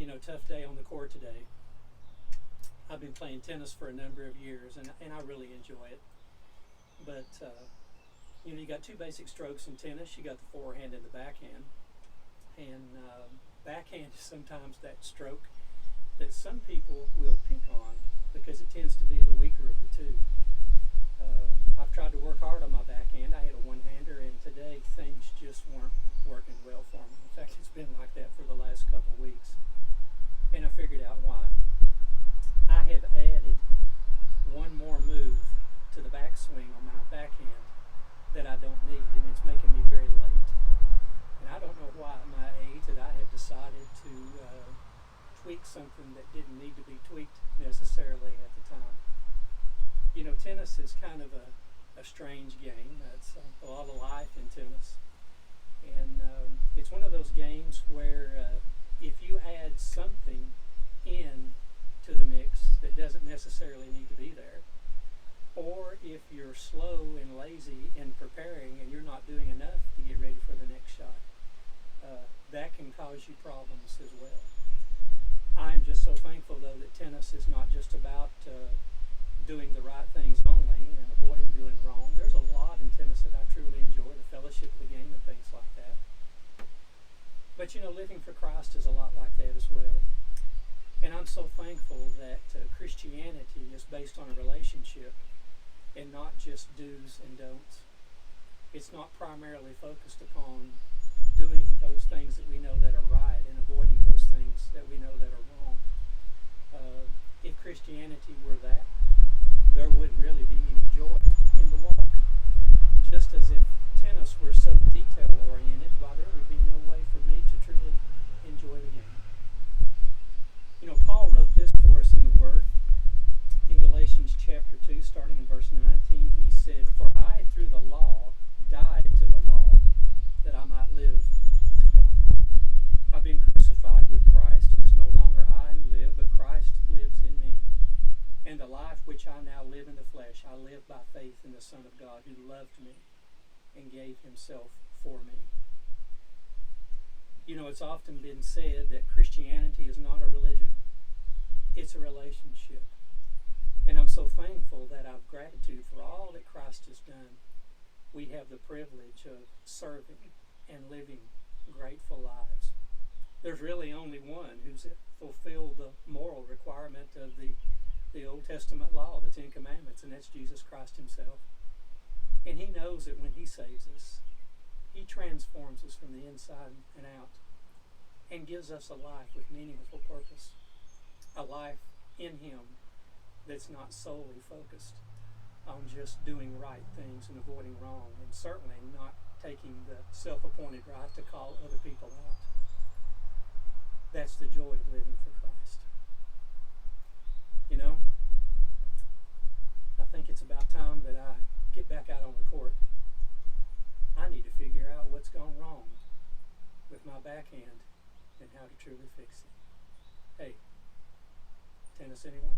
Tough day on the court today. I've been playing tennis for a number of years, and I really enjoy it. But, you got two basic strokes in tennis. You got the forehand and the backhand. And backhand is sometimes that stroke that some people will pick on because it tends to be the weaker of the two. I've tried to work hard on my backhand. I had a one-hander, and today things just weren't working well for me. In fact, it's been like that for the last couple of weeks. And I figured out why. I have added one more move to the backswing on my backhand that I don't need, and it's making me very late. And I don't know why at my age that I have decided to tweak something that didn't need to be tweaked necessarily at the time. Tennis is kind of a strange game. It's a lot of life in tennis. And it's one of those games where if you add something in to the mix that doesn't necessarily need to be there, or if you're slow and lazy in preparing and you're not doing enough to get ready for the next shot, that can cause you problems as well. I'm just so thankful, though, that tennis is not just about doing the right things only and avoiding doing wrong. There's a lot in tennis that I truly enjoy, the fellowship of the game and things like that. But living for Christ is a lot like that as well. And I'm so thankful that Christianity is based on a relationship and not just do's and don'ts. It's not primarily focused upon doing those things that we know that are right and avoiding those things that we know that are wrong. If Christianity were that, there wouldn't really be any joy in the walk. Just as if tennis were so detail-oriented, why there would be no way for me to truly enjoy the game. Paul wrote this for us in the Word. In Galatians chapter 2, starting in verse 19, he said, "For I, through the law, died to the law, that I might live to God. I've been crucified with Christ. It is no longer I who live, but Christ lives in me. And the life which I now live in the flesh, I live by faith in the Son of God, who loved me and gave himself for me." It's often been said that Christianity is not a religion. It's a relationship. And I'm so thankful that out of gratitude for all that Christ has done, we have the privilege of serving and living grateful lives. There's really only one who's fulfilled the moral requirement of the Old Testament law, the Ten Commandments, and that's Jesus Christ himself. And he knows that when he saves us, he transforms us from the inside and out and gives us a life with meaningful purpose, a life in him that's not solely focused on just doing right things and avoiding wrong, and certainly not taking the self-appointed right to call other people out. That's the joy of living for Christ. I think it's about time that I get back out on the court. I need to figure out what's gone wrong with my backhand and how to truly fix it. Hey, tennis anyone?